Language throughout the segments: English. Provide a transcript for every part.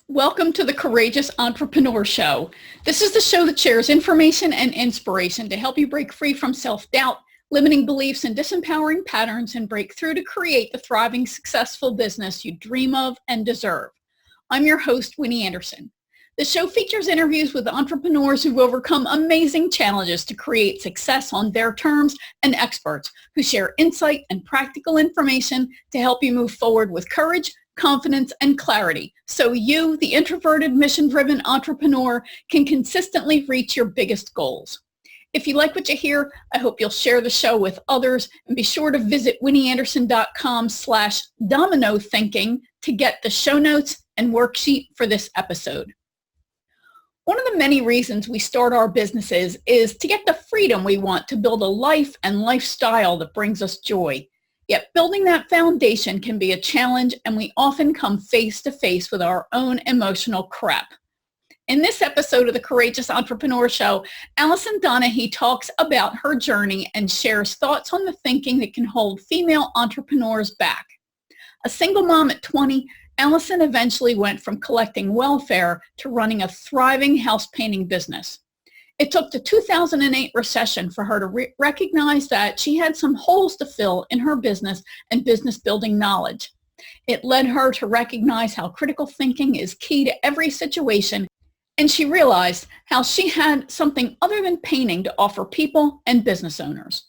Welcome to the Courageous Entrepreneur Show. This is the show that shares information and inspiration to help you break free from self-doubt, limiting beliefs, and disempowering patterns and break through to create the thriving, successful business you dream of and deserve. I'm your host, Winnie Anderson. The show features interviews with entrepreneurs who've overcome amazing challenges to create success on their terms and experts who share insight and practical information to help you move forward with courage, confidence, and clarity so you, the introverted, mission-driven entrepreneur, can consistently reach your biggest goals. If you like what you hear, I hope you'll share the show with others and be sure to visit winnieanderson.com/domino thinking to get the show notes and worksheet for this episode. One of the many reasons we start our businesses is to get the freedom we want to build a life and lifestyle that brings us joy. Yet building that foundation can be a challenge, and we often come face to face with our own emotional crap. In this episode of the Courageous Entrepreneur Show, Alison talks about her journey and shares thoughts on the thinking that can hold female entrepreneurs back. A single mom at 20, Alison eventually went from collecting welfare to running a thriving house painting business. It took the 2008 recession for her to recognize that she had some holes to fill in her business and business building knowledge. It led her to recognize how critical thinking is key to every situation, and she realized how she had something other than painting to offer people and business owners.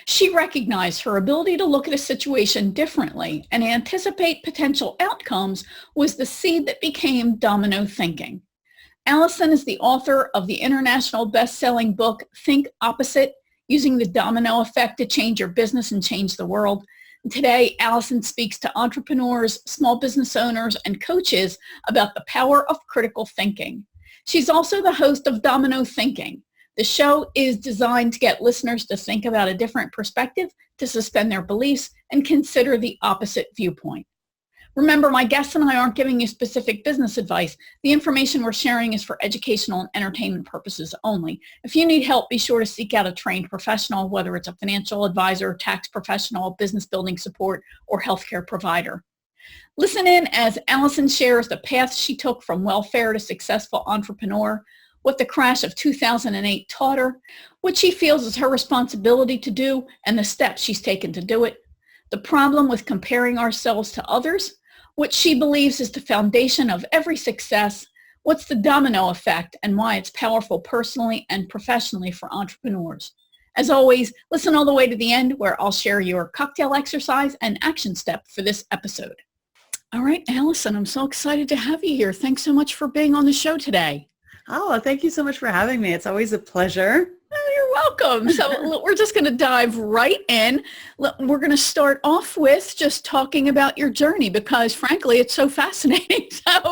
She recognized her ability to look at a situation differently and anticipate potential outcomes was the seed that became domino thinking. Alison is the author of the international best-selling book, Think Opposite, Using the Domino Effect to Change Your Business and Change the World. Today, Alison speaks to entrepreneurs, small business owners, and coaches about the power of critical thinking. She's also the host of Domino Thinking. The show is designed to get listeners to think about a different perspective, to suspend their beliefs, and consider the opposite viewpoint. Remember, my guests and I aren't giving you specific business advice. The information we're sharing is for educational and entertainment purposes only. If you need help, be sure to seek out a trained professional, whether it's a financial advisor, tax professional, business building support, or healthcare provider. Listen in as Alison shares the path she took from welfare to successful entrepreneur, what the crash of 2008 taught her, what she feels is her responsibility to do, and the steps she's taken to do it, the problem with comparing ourselves to others, what she believes is the foundation of every success, what's the domino effect, and why it's powerful personally and professionally for entrepreneurs. As always, listen all the way to the end where I'll share your cocktail exercise and action step for this episode. All right, Alison, I'm so excited to have you here. Thanks so much for being on the show today. Oh, thank you so much for having me. It's always a pleasure. Oh, you're welcome. So we're just going to dive right in. We're going to start off with just talking about your journey because, frankly, it's so fascinating. And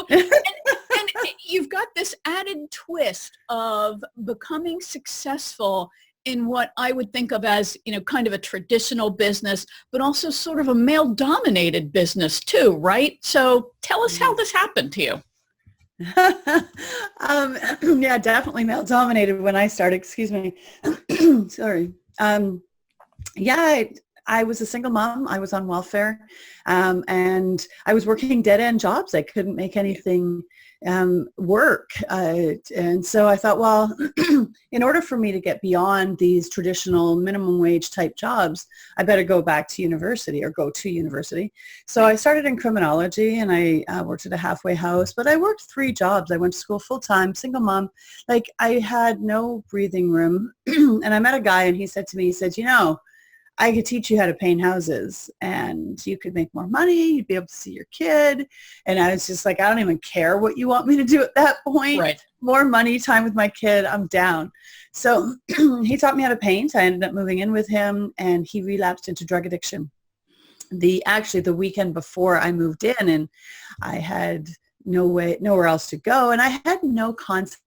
you've got this added twist of becoming successful in what I would think of as, kind of a traditional business, but also sort of a male-dominated business too, right? So tell us how this happened to you. Yeah, definitely male dominated when I started, excuse me. Sorry. I was a single mom. I was on welfare, and I was working dead end jobs. I couldn't make anything work. And so I thought, well, in order for me to get beyond these traditional minimum wage type jobs, I better go back to university or go to university. So I started in criminology and I worked at a halfway house, but I worked 3 jobs. I went to school full time, single mom. Like I had no breathing room. And I met a guy and he said to me, he said, I could teach you how to paint houses and you could make more money. You'd be able to see your kid. And I was just like, I don't even care what you want me to do at that point. Right. More money, time with my kid, I'm down. So he taught me how to paint. I ended up moving in with him and he relapsed into drug addiction. The weekend before I moved in and I had nowhere else to go. And I had no concept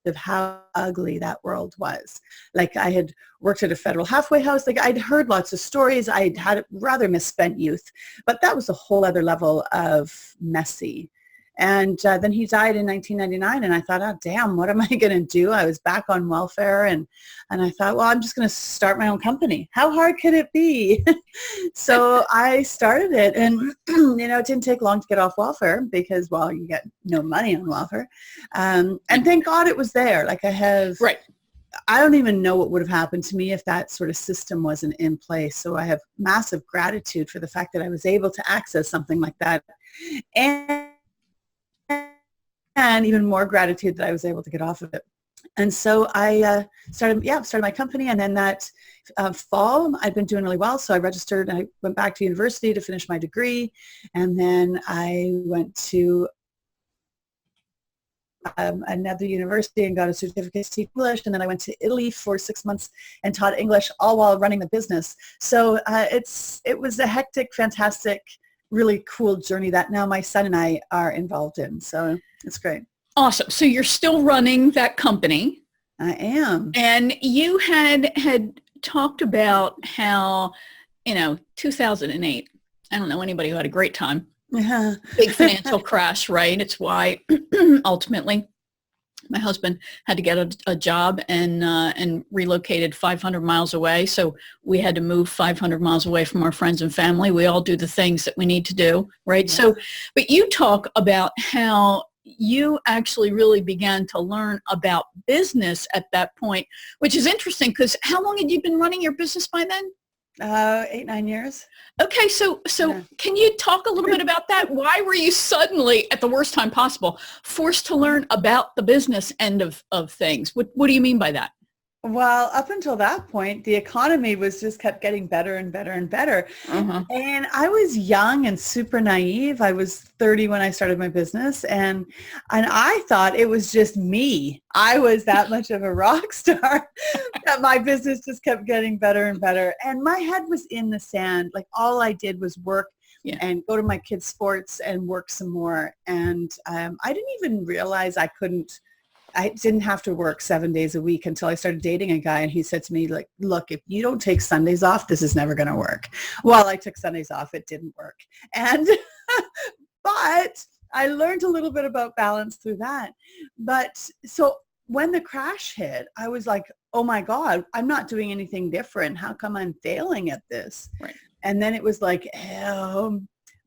of how ugly that world was. Like I had worked at a federal halfway house. Like I'd heard lots of stories. I'd had rather misspent youth, but that was a whole other level of messy. And then he died in 1999, and I thought, oh, damn, what am I going to do? I was back on welfare, and I thought, well, I'm just going to start my own company. How hard could it be? So I started it, and, it didn't take long to get off welfare because, well, you get no money on welfare. And thank God it was there. Like I don't even know what would have happened to me if that sort of system wasn't in place. So I have massive gratitude for the fact that I was able to access something like that. And even more gratitude that I was able to get off of it. And so I started my company. And then that fall, I'd been doing really well. So I registered and I went back to university to finish my degree. And then I went to another university and got a certificate to teach English. And then I went to Italy for 6 months and taught English, all while running the business. So it was a hectic, fantastic, really cool journey that now my son and I are involved in. So it's great. Awesome. So you're still running that company. I am. And you had talked about how, 2008, I don't know anybody who had a great time. Big financial crash, right? It's why ultimately my husband had to get a job and relocated 500 miles away. So we had to move 500 miles away from our friends and family. We all do the things that we need to do, right? Yeah. So, but you talk about how you actually really began to learn about business at that point, which is interesting because how long had you been running your business by then? 8-9 years. Okay, so yeah. Can you talk a little bit about that? Why were you suddenly, at the worst time possible, forced to learn about the business end of things? What do you mean by that? Well, up until that point, the economy was just kept getting better and better and better. Uh-huh. And I was young and super naive. I was 30 when I started my business, and I thought it was just me. I was that much of a rock star that my business just kept getting better and better. And my head was in the sand. Like all I did was work and go to my kids' sports and work some more. And I didn't even realize I didn't have to work 7 days a week until I started dating a guy. And he said to me, like, look, if you don't take Sundays off, this is never going to work. Well, I took Sundays off. It didn't work. And, but I learned a little bit about balance through that. But so when the crash hit, I was like, oh my God, I'm not doing anything different. How come I'm failing at this? Right. And then it was like,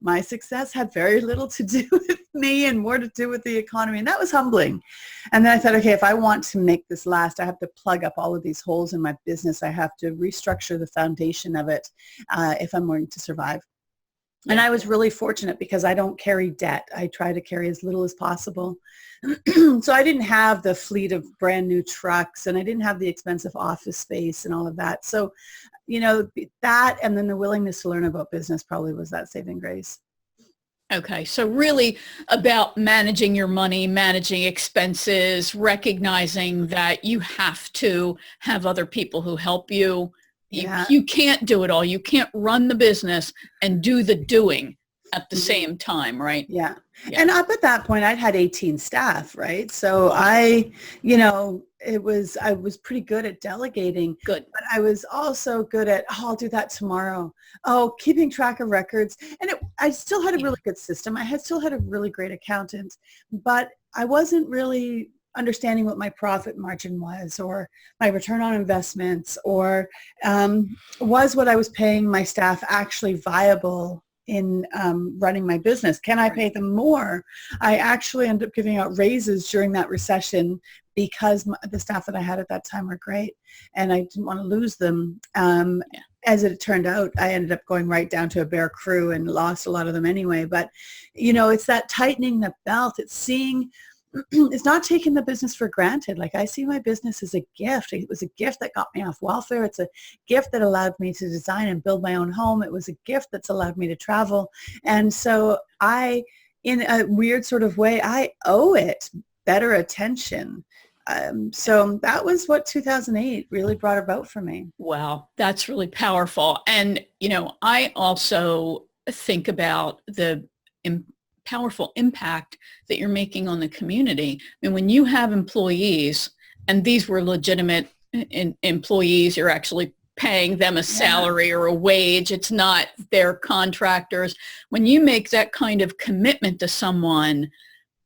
my success had very little to do with me and more to do with the economy. And that was humbling. And then I thought, okay, if I want to make this last, I have to plug up all of these holes in my business. I have to restructure the foundation of it if I'm going to survive. Yeah. And I was really fortunate because I don't carry debt. I try to carry as little as possible. So I didn't have the fleet of brand new trucks, and I didn't have the expensive office space and all of that. So, that and then the willingness to learn about business probably was that saving grace. Okay. So really about managing your money, managing expenses, recognizing that you have to have other people who help you. You can't do it all. You can't run the business and do the doing at the same time, right? Yeah. And up at that point, I'd had 18 staff, right? So I was pretty good at delegating. Good. But I was also good at, I'll do that tomorrow. Keeping track of records. And I still had a really good system. I still had a really great accountant, but I wasn't really understanding what my profit margin was, or my return on investments, or was what I was paying my staff actually viable in running my business? Can I pay them more? I actually ended up giving out raises during that recession because the staff that I had at that time were great, and I didn't want to lose them. As it turned out, I ended up going right down to a bare crew and lost a lot of them anyway. But, it's that tightening the belt. It's seeing it's not taking the business for granted. Like I see my business as a gift. It was a gift that got me off welfare. It's a gift that allowed me to design and build my own home. It was a gift that's allowed me to travel. And so in a weird sort of way, I owe it better attention. So that was what 2008 really brought about for me. Wow, that's really powerful. And, I also think about the powerful impact that you're making on the community. I mean, when you have employees, and these were legitimate employees, you're actually paying them a salary or a wage. It's not their contractors. When you make that kind of commitment to someone,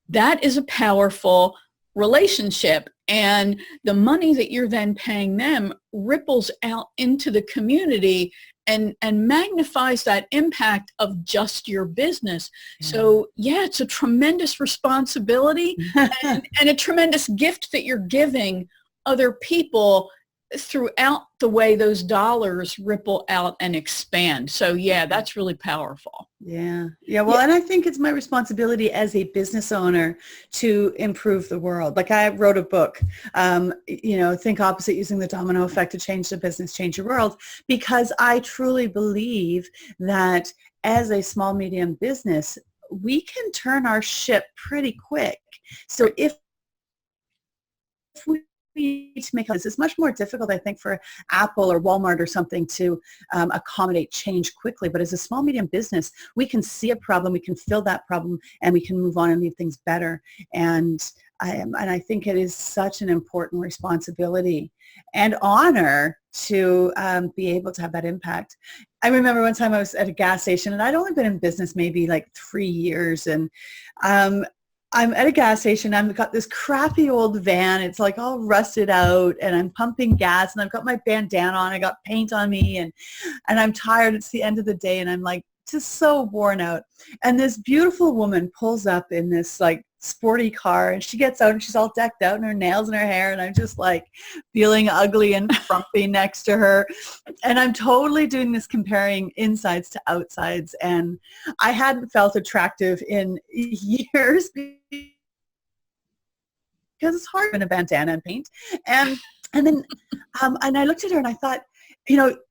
that is a powerful relationship. And the money that you're then paying them ripples out into the community and magnifies that impact of just your business. Yeah. So yeah, it's a tremendous responsibility and a tremendous gift that you're giving other people throughout the way those dollars ripple out and expand. So yeah, that's really powerful. Yeah. Well, and I think it's my responsibility as a business owner to improve the world. Like I wrote a book, Think Opposite, Using the Domino Effect to Change the Business, Change Your World, because I truly believe that as a small, medium business, we can turn our ship pretty quick. So if we need to make this, it's much more difficult, I think, for Apple or Walmart or something to accommodate change quickly. But as a small, medium business, we can see a problem, we can fill that problem, and we can move on and leave things better. And I think it is such an important responsibility and honor to be able to have that impact. I remember one time I was at a gas station, and I'd only been in business maybe like 3 years, and I'm at a gas station. I've got this crappy old van. It's like all rusted out, and I'm pumping gas, and I've got my bandana on. I got paint on me, and I'm tired. It's the end of the day, and I'm like just so worn out. And this beautiful woman pulls up in this like sporty car, and she gets out, and she's all decked out in her nails and her hair, and I'm just like feeling ugly and frumpy next to her. And I'm totally doing this comparing insides to outsides, and I hadn't felt attractive in years because it's hard in a bandana and paint. And then and I looked at her and I thought,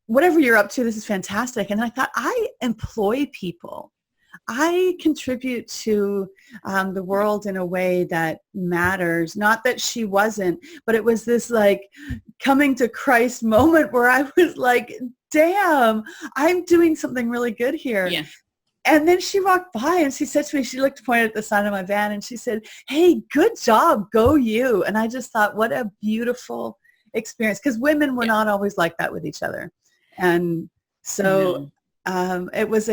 whatever you're up to, this is fantastic. And I thought, I employ people. I contribute to the world in a way that matters. Not that she wasn't, but it was this like coming to Christ moment where I was like, damn, I'm doing something really good here. Yeah. And then she walked by and she said to me, she looked, pointed at the side of my van, and she said, hey, good job, go you. And I just thought, what a beautiful experience, because women were not always like that with each other. And so it was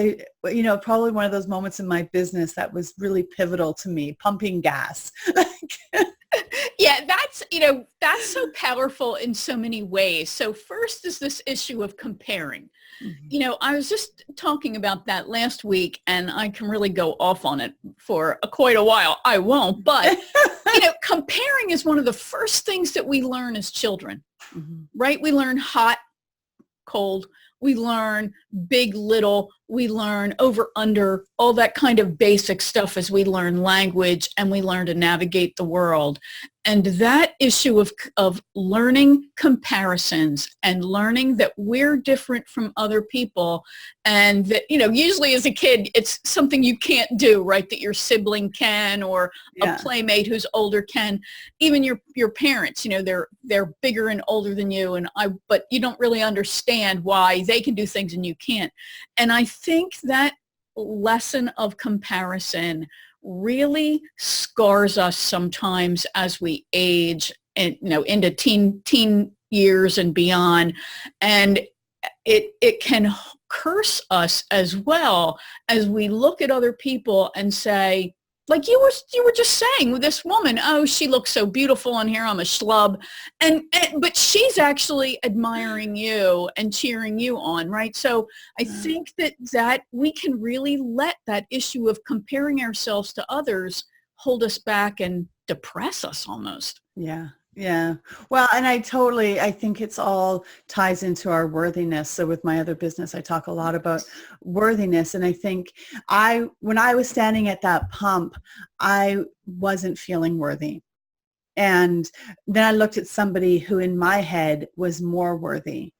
probably one of those moments in my business that was really pivotal to me, pumping gas. Yeah, that's so powerful in so many ways. So first is this issue of comparing. Mm-hmm. I was just talking about that last week, and I can really go off on it for quite a while. I won't, but comparing is one of the first things that we learn as children, mm-hmm. right? We learn hot, cold. We learn big, little. We learn over, under, all that kind of basic stuff as we learn language and we learn to navigate the world. And that issue of learning comparisons and learning that we're different from other people, and that, usually as a kid, it's something you can't do, right? That your sibling can, or a playmate who's older can, even your parents, they're bigger and older than you, but you don't really understand why they can do things and you can't. And I think that lesson of comparison really scars us sometimes as we age and into teen years and beyond, and it can curse us as well as we look at other people and say, like you were just saying with this woman, oh, she looks so beautiful on here, I'm a schlub, but she's actually admiring you and cheering you on, right? So I think that we can really let that issue of comparing ourselves to others hold us back and depress us almost. Yeah. Yeah. Well, and I think it's all ties into our worthiness. So with my other business, I talk a lot about worthiness. And I think when I was standing at that pump, I wasn't feeling worthy. And then I looked at somebody who in my head was more worthy.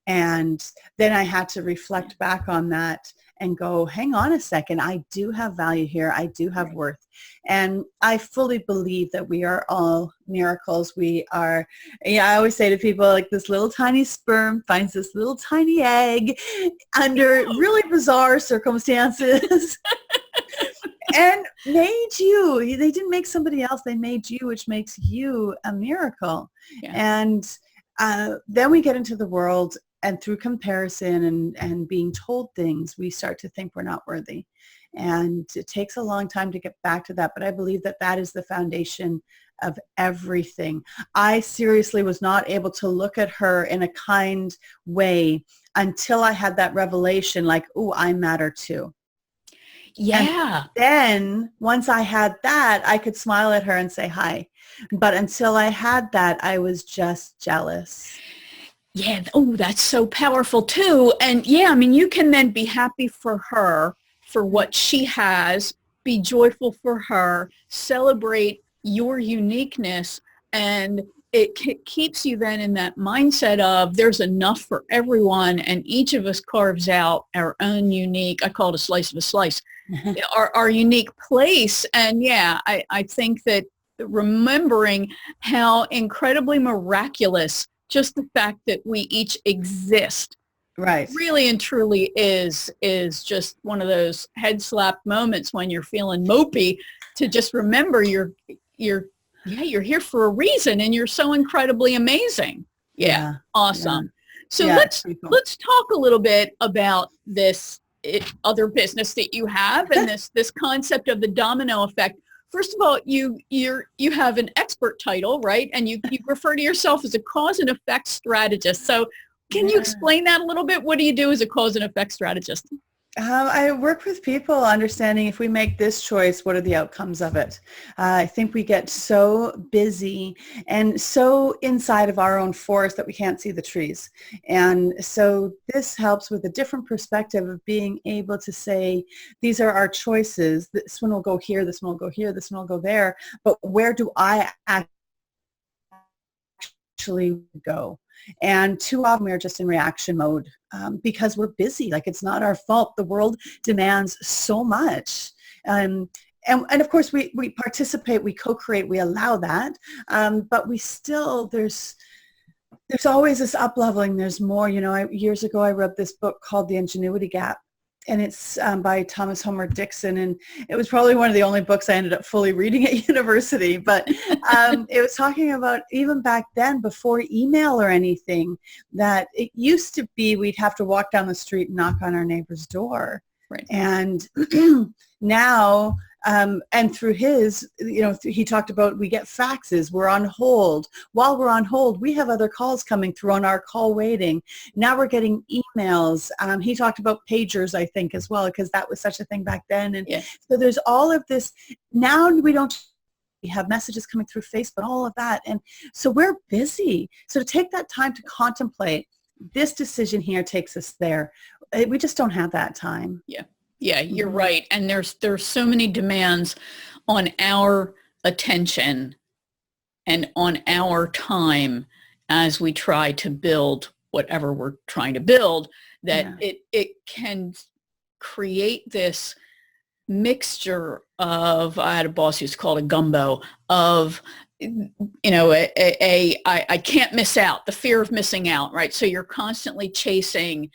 And then I had to reflect back on that and go, hang on a second, I do have value here. I do have worth. And I fully believe that we are all miracles. We are, I always say to people, like this little tiny sperm finds this little tiny egg under really bizarre circumstances and made you. They didn't make somebody else. They made you, which makes you a miracle. Yeah. And then we get into the world, and through comparison and being told things, we start to think we're not worthy. And it takes a long time to get back to that. But I believe that that is the foundation of everything. I seriously was not able to look at her in a kind way until I had that revelation, like, oh, I matter too. Yeah. And then once I had that, I could smile at her and say hi. But until I had that, I was just jealous. Yeah. Oh, that's so powerful too. And yeah, I mean, you can then be happy for her, for what she has, be joyful for her, celebrate your uniqueness, and it keeps you then in that mindset of there's enough for everyone, and each of us carves out our own unique, I call it a slice of a slice, our unique place. And yeah, I think that remembering how incredibly miraculous just the fact that we each exist Right. really and truly is just one of those head slap moments when you're feeling mopey, to just remember you're here for a reason, and you're so incredibly amazing. Yeah. Awesome. Yeah. So let's talk a little bit about this other business that you have, and this concept of the domino effect. First of all, you have an expert title, right? And you refer to yourself as a cause and effect strategist. So can you explain that a little bit? What do you do as a cause and effect strategist? I work with people understanding if we make this choice, what are the outcomes of it? I think we get so busy and so inside of our own forest that we can't see the trees. And so this helps with a different perspective of being able to say, these are our choices. This one will go here, this one will go here, this one will go there. But where do I actually go? And too often we're just in reaction mode because we're busy. Like, it's not our fault. The world demands so much. And of course we participate, we co-create, we allow that. But we still, there's always this up-leveling. There's more. Years ago I wrote this book called The Ingenuity Gap. And it's by Thomas Homer Dixon, and it was probably one of the only books I ended up fully reading at university. But it was talking about, even back then, before email or anything, that it used to be we'd have to walk down the street and knock on our neighbor's door. Right. And now, and through his, he talked about, we get faxes, we're on hold. While we're on hold, we have other calls coming through on our call waiting. Now we're getting emails. He talked about pagers, I think, as well, because that was such a thing back then. And so there's all of this. Now we have messages coming through Facebook, all of that. And so we're busy. So to take that time to contemplate, this decision here takes us there. We just don't have that time. Yeah. Yeah, you're right. And there's so many demands on our attention and on our time as we try to build whatever we're trying to build, that it can create this mixture of, I had a boss who's called a gumbo of, I can't miss out, the fear of missing out, right? So you're constantly chasing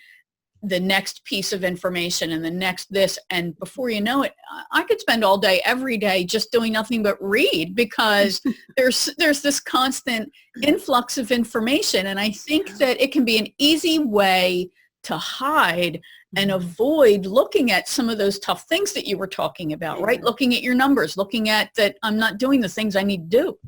the next piece of information and the next this, and before you know it, I could spend all day, every day, just doing nothing but read, because there's this constant influx of information. And I think that it can be an easy way to hide and avoid looking at some of those tough things that you were talking about, right? Looking at your numbers, looking at that I'm not doing the things I need to do.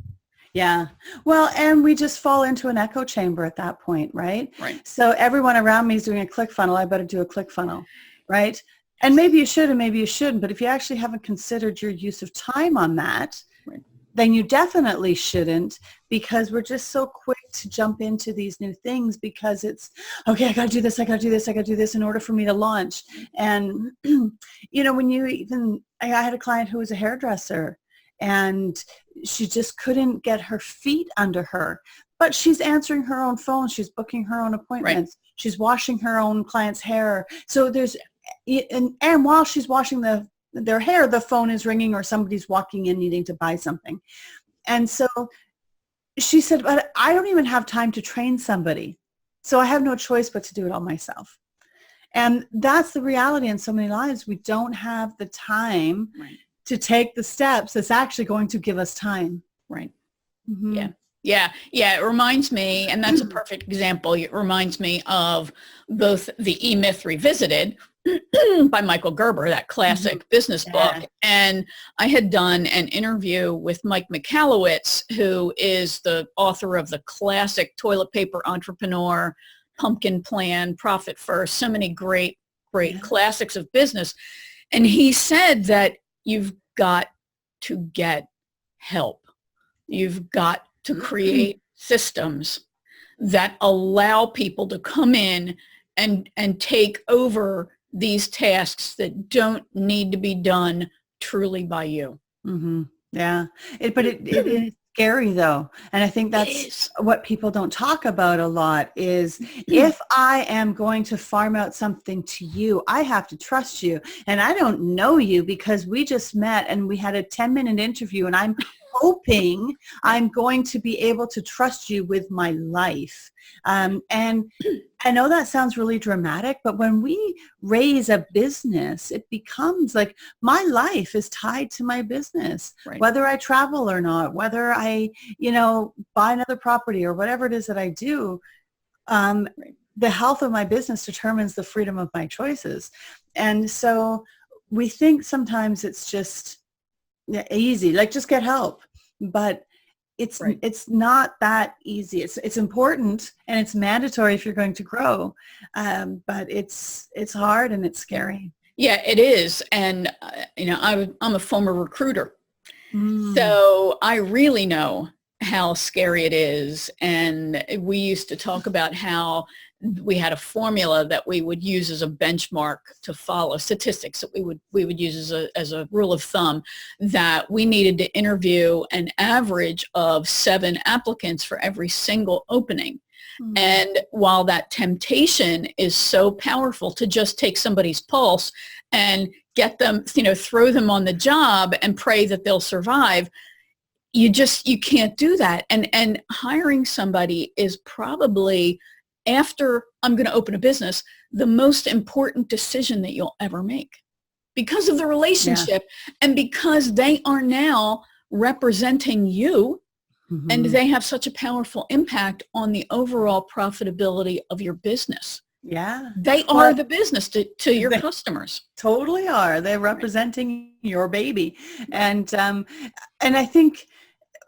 Yeah. Well, and we just fall into an echo chamber at that point, right? Right. So everyone around me is doing a click funnel. I better do a click funnel, right? And maybe you should and maybe you shouldn't. But if you actually haven't considered your use of time on that, then you definitely shouldn't, because we're just so quick to jump into these new things because it's, okay, I got to do this, I got to do this, I got to do this in order for me to launch. And, when I had a client who was a hairdresser, and she just couldn't get her feet under her. But she's answering her own phone. She's booking her own appointments. Right. She's washing her own client's hair. So and while she's washing their hair, the phone is ringing or somebody's walking in needing to buy something. And so she said, but I don't even have time to train somebody. So I have no choice but to do it all myself. And that's the reality in so many lives. We don't have the time to take the steps that's actually going to give us time. Right. Mm-hmm. Yeah. Yeah. It reminds me, and that's a perfect example. It reminds me of both the E-Myth Revisited by Michael Gerber, that classic business book. And I had done an interview with Mike Michalowicz, who is the author of the classic Toilet Paper Entrepreneur, Pumpkin Plan, Profit First, so many great classics of business. And he said that you've got to get help. You've got to create systems that allow people to come in and take over these tasks that don't need to be done truly by you. Mm-hmm. Yeah. But it is scary though. And I think that's what people don't talk about a lot is if I am going to farm out something to you, I have to trust you. And I don't know you because we just met and we had a 10-minute interview and I'm hoping I'm going to be able to trust you with my life. And I know that sounds really dramatic, but when we raise a business, it becomes like my life is tied to my business, whether I travel or not, whether I, buy another property or whatever it is that I do. The health of my business determines the freedom of my choices. And so we think sometimes it's just easy, like just get help. But it's not that easy. It's important and it's mandatory if you're going to grow, but it's hard and it's scary. Yeah, it is. And I'm a former recruiter, so I really know how scary it is. And we used to talk about how we had a formula that we would use as a benchmark to follow, statistics that we would use as a rule of thumb, that we needed to interview an average of 7 applicants for every single opening. And while that temptation is so powerful to just take somebody's pulse and get them, throw them on the job and pray that they'll survive, you can't do that. And hiring somebody is probably, after I'm going to open a business, the most important decision that you'll ever make because of the relationship and because they are now representing you and they have such a powerful impact on the overall profitability of your business. Yeah. They are the business to your customers. Totally are. They're representing your baby. And I think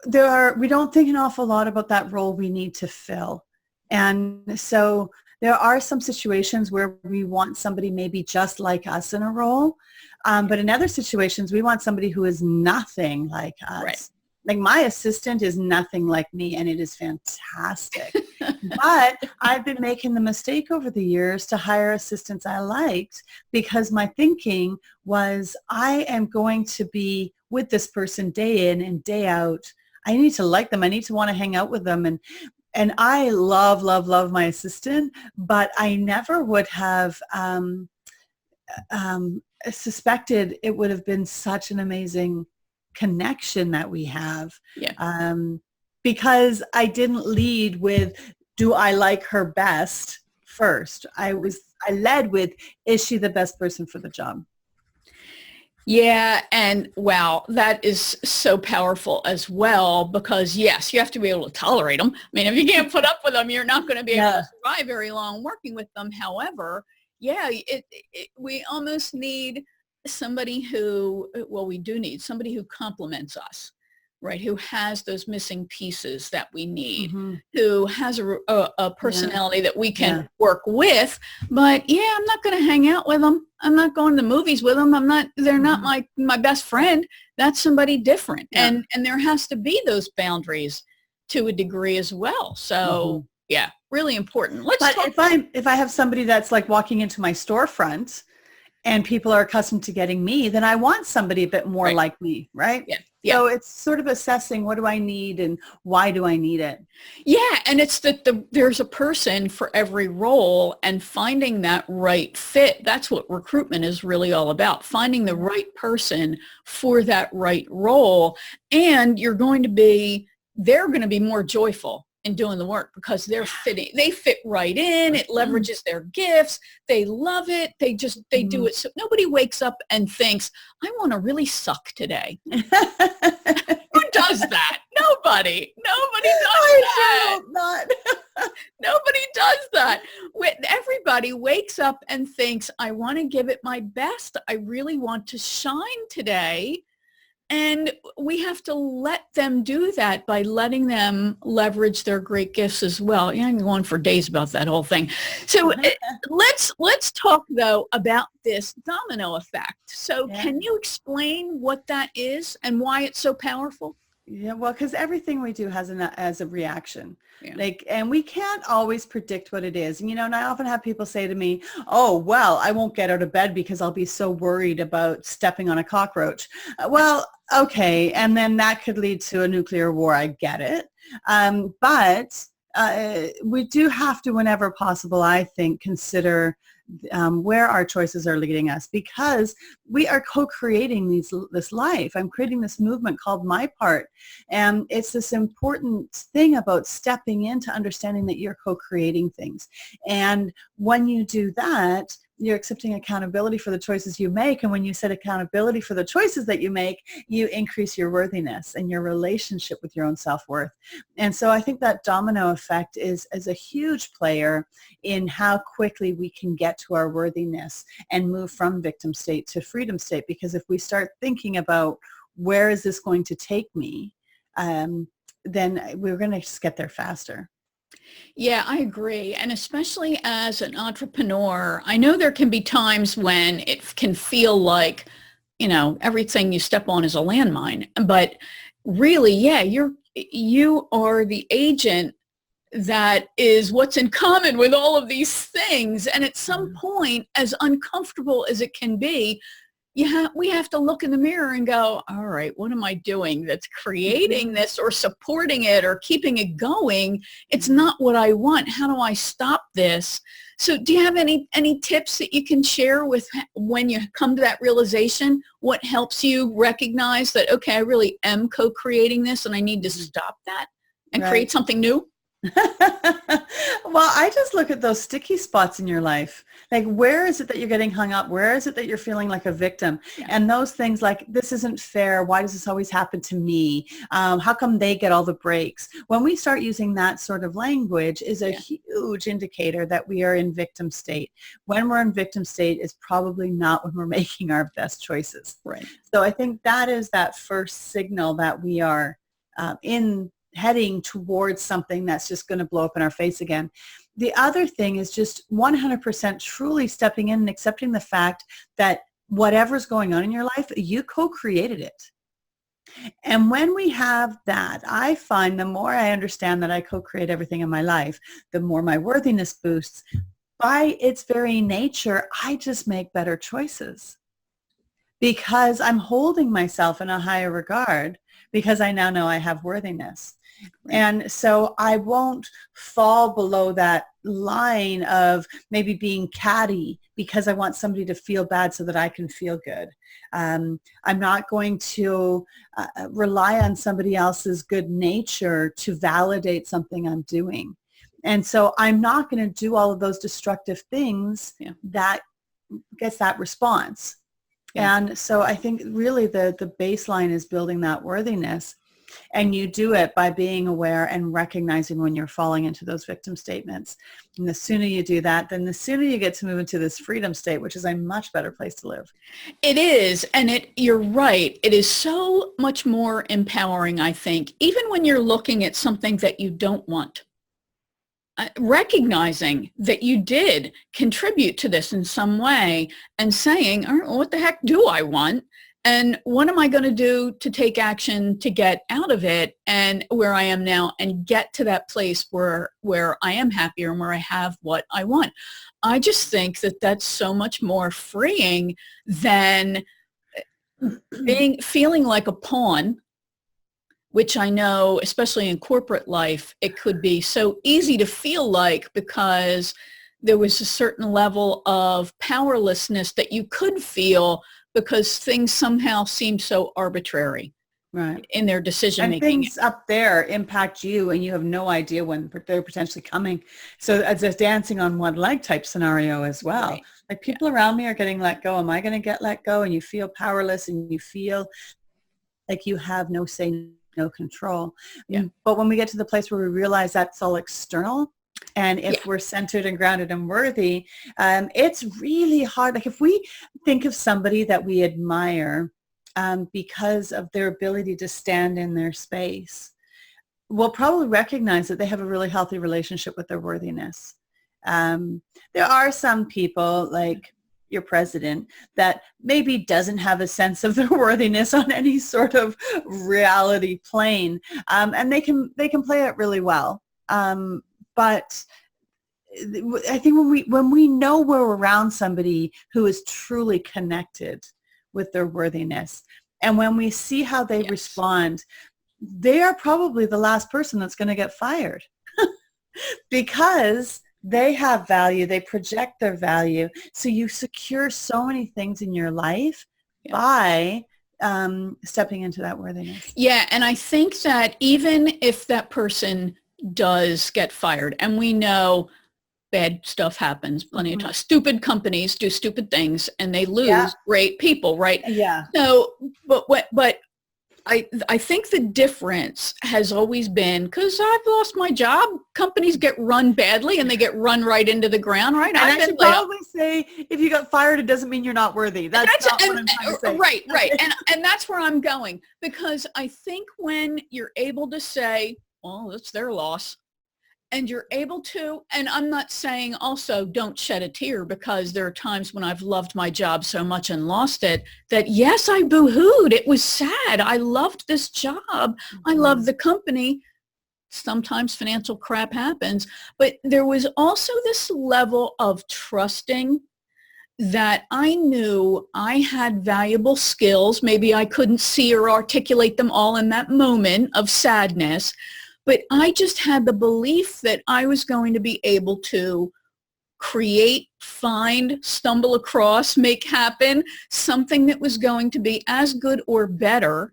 we don't think an awful lot about that role we need to fill. And so there are some situations where we want somebody maybe just like us in a role. But in other situations, we want somebody who is nothing like us. Right. Like my assistant is nothing like me, and it is fantastic. But I've been making the mistake over the years to hire assistants I liked because my thinking was I am going to be with this person day in and day out. I need to like them. I need to want to hang out with them. And I love, love, love my assistant, but I never would have suspected it would have been such an amazing connection that we have. Yeah. Because I didn't lead with, do I like her best first? I led with, is she the best person for the job? Yeah. And wow, that is so powerful as well, because yes, you have to be able to tolerate them. I mean, if you can't put up with them, you're not going to be able to survive very long working with them. However, we almost need somebody we do need somebody who complements us, right? Who has those missing pieces that we need, who has a personality that we can work with. But I'm not going to hang out with them. I'm not going to the movies with them. They're not my best friend. That's somebody different. And there has to be those boundaries to a degree as well. So really important. If I have somebody that's like walking into my storefront and people are accustomed to getting me, then I want somebody a bit more like me, right? Yeah. So it's sort of assessing, what do I need and why do I need it? Yeah, and it's that there's a person for every role, and finding that right fit. That's what recruitment is really all about, finding the right person for that right role. And they're going to be more joyful in doing the work because they fit right in. It leverages their gifts. They love it. They do it. So nobody wakes up and thinks, I want to really suck today. Who does that? Nobody. Nobody does I that. sure hope not. Nobody does that. Everybody wakes up and thinks, I want to give it my best. I really want to shine today. And we have to let them do that by letting them leverage their great gifts as well. Yeah, I can go on for days about that whole thing. So let's talk, though, about this domino effect. So can you explain what that is and why it's so powerful? Yeah, well, because everything we do has as a reaction. Yeah. And we can't always predict what it is. And, and I often have people say to me, oh, well, I won't get out of bed because I'll be so worried about stepping on a cockroach. Well, okay. And then that could lead to a nuclear war. I get it. But we do have to, whenever possible, I think, consider where our choices are leading us, because we are co-creating this life. I'm creating this movement called My Part. And it's this important thing about stepping into understanding that you're co-creating things. And when you do that, you're accepting accountability for the choices you make. And when you set accountability for the choices that you make, you increase your worthiness and your relationship with your own self-worth. And so I think that domino effect is a huge player in how quickly we can get to our worthiness and move from victim state to freedom state. Because if we start thinking about where is this going to take me, then we're going to just get there faster. Yeah, I agree. And especially as an entrepreneur, I know there can be times when it can feel like, everything you step on is a landmine. But really, yeah, you are the agent that is what's in common with all of these things. And at some point, as uncomfortable as it can be, we have to look in the mirror and go, all right, what am I doing that's creating this or supporting it or keeping it going? It's not what I want. How do I stop this? So do you have any tips that you can share with when you come to that realization? What helps you recognize that, okay, I really am co-creating this and I need to stop that and create something new? Well, I just look at those sticky spots in your life. Like, where is it that you're getting hung up? Where is it that you're feeling like a victim? Yeah. And those things like, this isn't fair. Why does this always happen to me? How come they get all the breaks? When we start using that sort of language is a huge indicator that we are in victim state. When we're in victim state is probably not when we're making our best choices. Right. So I think that is that first signal that we are heading towards something that's just going to blow up in our face again. The other thing is just 100% truly stepping in and accepting the fact that whatever's going on in your life, you co-created it. And when we have that, I find the more I understand that I co-create everything in my life, the more my worthiness boosts. By its very nature, I just make better choices because I'm holding myself in a higher regard because I now know I have worthiness. Right. And so I won't fall below that line of maybe being catty because I want somebody to feel bad so that I can feel good. I'm not going to rely on somebody else's good nature to validate something I'm doing. And so I'm not going to do all of those destructive things that gets that response. Yeah. And so I think really the baseline is building that worthiness. And you do it by being aware and recognizing when you're falling into those victim statements. And the sooner you do that, then the sooner you get to move into this freedom state, which is a much better place to live. It is. And you're right. It is so much more empowering, I think, even when you're looking at something that you don't want. Recognizing that you did contribute to this in some way and saying, all right, well, what the heck do I want? And what am I going to do to take action to get out of it and where I am now and get to that place where I am happier and where I have what I want? I just think that that's so much more freeing than feeling like a pawn, which I know, especially in corporate life, it could be so easy to feel like because there was a certain level of powerlessness that you could feel because things somehow seem so arbitrary in their decision making. And things up there impact you and you have no idea when they're potentially coming. So it's a dancing on one leg type scenario as well. Right. Like people around me are getting let go. Am I going to get let go? And you feel powerless and you feel like you have no say, no control. Yeah. But when we get to the place where we realize that's all external, and if we're centered and grounded and worthy, it's really hard. Like if we think of somebody that we admire because of their ability to stand in their space, we'll probably recognize that they have a really healthy relationship with their worthiness. There are some people like your president that maybe doesn't have a sense of their worthiness on any sort of reality plane, and they can play it really well. But I think when we know we're around somebody who is truly connected with their worthiness, and when we see how they respond, they are probably the last person that's going to get fired because they have value. They project their value. So you secure so many things in your life by stepping into that worthiness. Yeah. And I think that even if that person does get fired, and we know bad stuff happens plenty of times, stupid companies do stupid things and they lose great people, right? Yeah. So, but I think the difference has always been, because I've lost my job, companies get run badly and they get run right into the ground, right? And I should probably say, if you got fired, it doesn't mean you're not worthy. That's not what I'm trying to say. Right. And that's where I'm going, because I think when you're able to say, well, it's their loss, and you're able to, and I'm not saying also don't shed a tear, because there are times when I've loved my job so much and lost it that yes, I boo-hooed. It was sad. I loved this job. I love the company. Sometimes financial crap happens, but there was also this level of trusting that I knew I had valuable skills. Maybe I couldn't see or articulate them all in that moment of sadness, but I just had the belief that I was going to be able to create, find, stumble across, make happen something that was going to be as good or better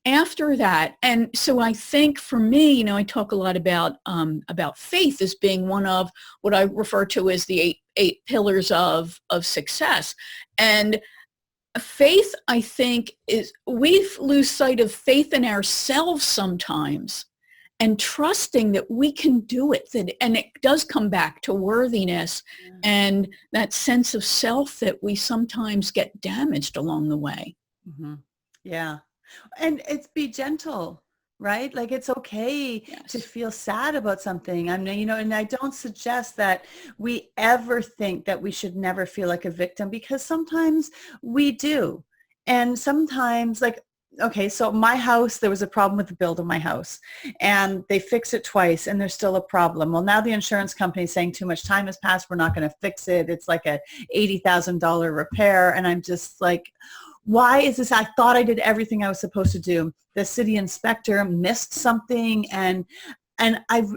after that. And so I think for me, I talk a lot about faith as being one of what I refer to as the eight pillars of success. And faith, I think, is, we lose sight of faith in ourselves sometimes, and trusting that we can do it. And it does come back to worthiness and that sense of self that we sometimes get damaged along the way. Yeah. And it's be gentle, right? Like it's okay to feel sad about something. I mean, and I don't suggest that we ever think that we should never feel like a victim, because sometimes we do. And sometimes, like, okay, so my house, there was a problem with the build of my house, and they fixed it twice and there's still a problem. Well, now the insurance company is saying too much time has passed. We're not going to fix it. It's like a $80,000 repair. And I'm just like, why is this? I thought I did everything I was supposed to do. The city inspector missed something, and I've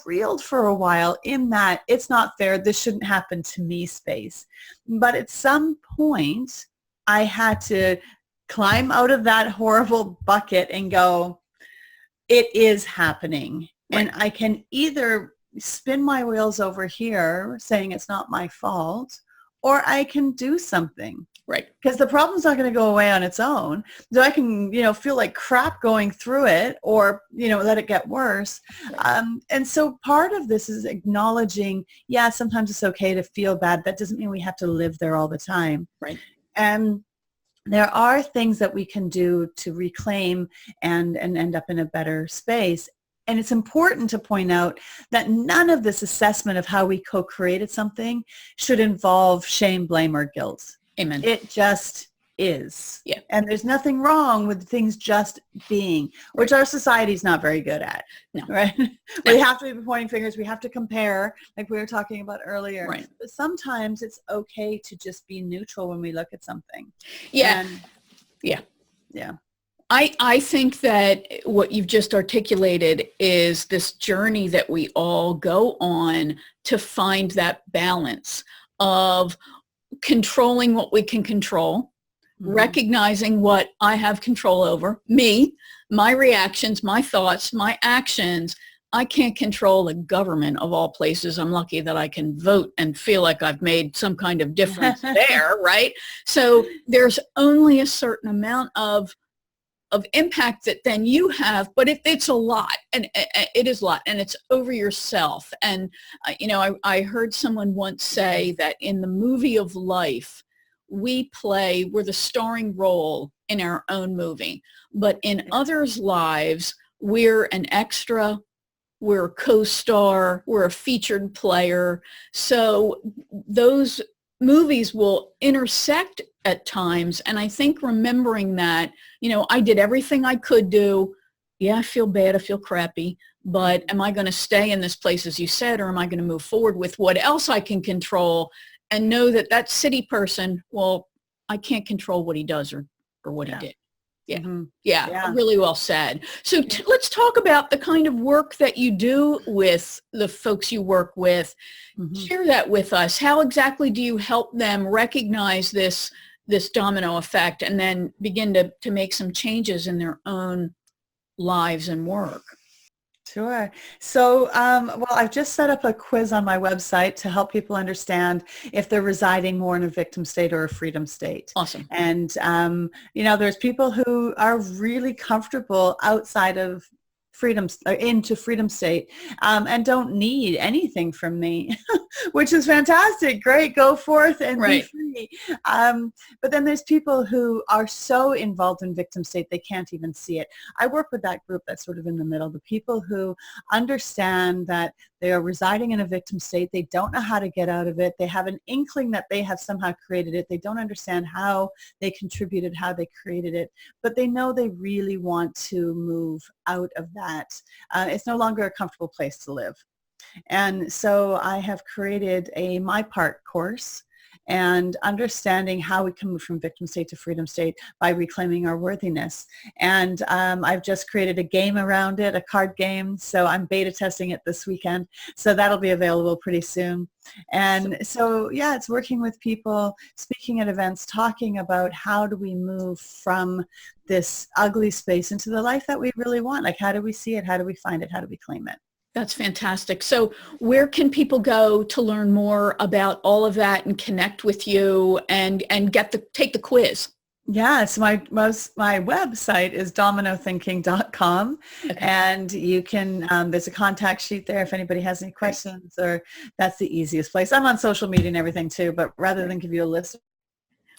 reeled for a while in that it's not fair. This shouldn't happen to me space. But at some point, I had to climb out of that horrible bucket and go, it is happening. Right. And I can either spin my wheels over here saying it's not my fault, or I can do something. Right. Because the problem's not going to go away on its own. So I can, feel like crap going through it, or, let it get worse. Right. And so part of this is acknowledging, sometimes it's okay to feel bad. That doesn't mean we have to live there all the time. Right. And there are things that we can do to reclaim and end up in a better space. And it's important to point out that none of this assessment of how we co-created something should involve shame, blame, or guilt. Amen. It just is. Yeah. And there's nothing wrong with things just being, which our society's not very good at. No. Right? We have to be pointing fingers. We have to compare, like we were talking about earlier. Right. But sometimes it's okay to just be neutral when we look at something. Yeah. Yeah. I think that what you've just articulated is this journey that we all go on to find that balance of controlling what we can control, recognizing what I have control over, me, my reactions, my thoughts, my actions. I can't control the government of all places. I'm lucky that I can vote and feel like I've made some kind of difference there, right? So there's only a certain amount of of impact that then you have, but it's a lot, and it is a lot, and it's over yourself. And I heard someone once say that in the movie of life, we're the starring role in our own movie, but in others' lives, we're an extra, we're a co-star, we're a featured player. So those movies will intersect at times. And I think remembering that, I did everything I could do. Yeah, I feel bad, I feel crappy, but am I going to stay in this place, as you said, or am I going to move forward with what else I can control and know that city person, well, I can't control what he does or what he did. Yeah. Mm-hmm. Yeah, really well said. So let's talk about the kind of work that you do with the folks you work with. Mm-hmm. Share that with us. How exactly do you help them recognize this domino effect and then begin to make some changes in their own lives and work? Sure. So, well, I've just set up a quiz on my website to help people understand if they're residing more in a victim state or a freedom state. Awesome. And, there's people who are really comfortable outside of into freedom state and don't need anything from me, which is fantastic. Great. Go forth and be free. But then there's people who are so involved in victim state, they can't even see it. I work with that group that's sort of in the middle, the people who understand that they are residing in a victim state. They don't know how to get out of it. They have an inkling that they have somehow created it. They don't understand how they contributed, how they created it, but they know they really want to move out of that. It's no longer a comfortable place to live. And so I have created a My Part course and understanding how we can move from victim state to freedom state by reclaiming our worthiness. And I've just created a game around it, a card game. So I'm beta testing it this weekend. So that'll be available pretty soon. And so, it's working with people, speaking at events, talking about how do we move from this ugly space into the life that we really want? Like, how do we see it? How do we find it? How do we claim it? That's fantastic. So where can people go to learn more about all of that and connect with you and take the quiz? Yeah, so my website is dominothinking.com, and you can, there's a contact sheet there if anybody has any questions, or that's the easiest place. I'm on social media and everything too, but rather than give you a list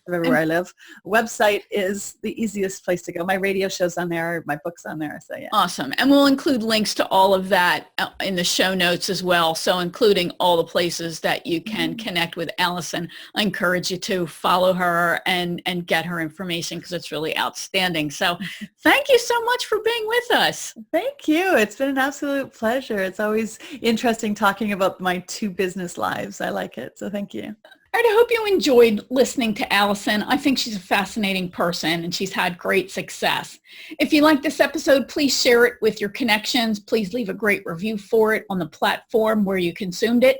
of everywhere I live, website is the easiest place to go. My radio show's on there, my book's on there, so yeah. Awesome. And we'll include links to all of that in the show notes as well, so including all the places that you can connect with Alison. I encourage you to follow her and get her information because it's really outstanding. So thank you so much for being with us. Thank you. It's been an absolute pleasure. It's always interesting talking about my two business lives. I like it, so thank you. All right, I hope you enjoyed listening to Alison. I think she's a fascinating person and she's had great success. If you like this episode, please share it with your connections. Please leave a great review for it on the platform where you consumed it.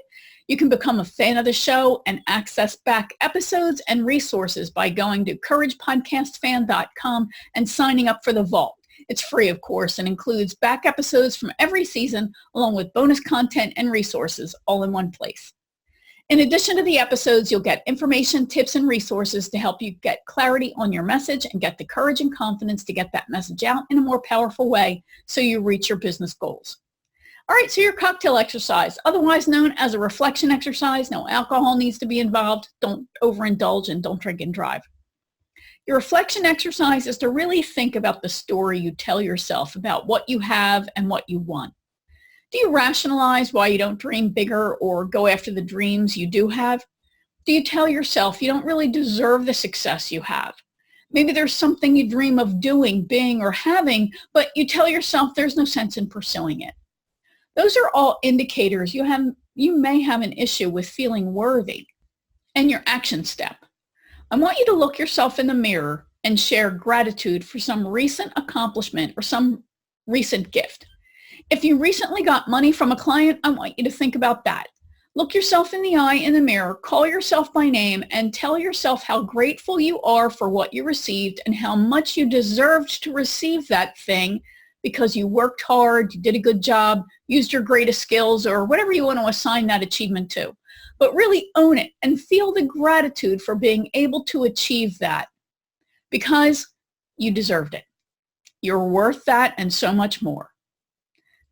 You can become a fan of the show and access back episodes and resources by going to couragepodcastfan.com and signing up for the Vault. It's free, of course, and includes back episodes from every season along with bonus content and resources all in one place. In addition to the episodes, you'll get information, tips, and resources to help you get clarity on your message and get the courage and confidence to get that message out in a more powerful way so you reach your business goals. All right, so your cocktail exercise, otherwise known as a reflection exercise. No alcohol needs to be involved. Don't overindulge and don't drink and drive. Your reflection exercise is to really think about the story you tell yourself about what you have and what you want. Do you rationalize why you don't dream bigger or go after the dreams you do have? Do you tell yourself you don't really deserve the success you have? Maybe there's something you dream of doing, being, or having, but you tell yourself there's no sense in pursuing it. Those are all indicators you may have an issue with feeling worthy. And your action step. I want you to look yourself in the mirror and share gratitude for some recent accomplishment or some recent gift. If you recently got money from a client, I want you to think about that. Look yourself in the eye in the mirror, call yourself by name, and tell yourself how grateful you are for what you received and how much you deserved to receive that thing because you worked hard, you did a good job, used your greatest skills, or whatever you want to assign that achievement to. But really own it and feel the gratitude for being able to achieve that because you deserved it. You're worth that and so much more.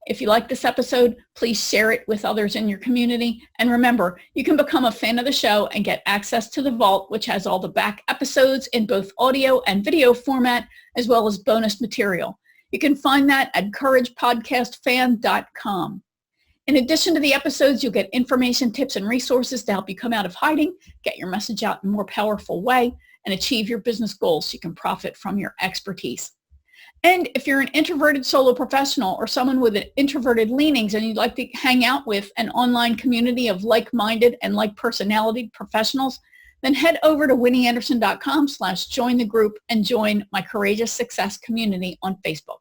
If you like this episode, please share it with others in your community. And remember, you can become a fan of the show and get access to the vault, which has all the back episodes in both audio and video format, as well as bonus material. You can find that at couragepodcastfan.com. In addition to the episodes, you'll get information, tips, and resources to help you come out of hiding, get your message out in a more powerful way, and achieve your business goals so you can profit from your expertise. And if you're an introverted solo professional or someone with introverted leanings and you'd like to hang out with an online community of like-minded and like-personality professionals, then head over to winnieanderson.com/join the group and join my Courageous Success community on Facebook.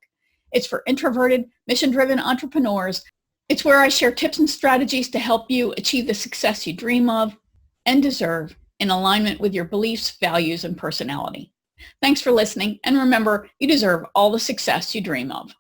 It's for introverted, mission-driven entrepreneurs. It's where I share tips and strategies to help you achieve the success you dream of and deserve in alignment with your beliefs, values, and personality. Thanks for listening, and remember, you deserve all the success you dream of.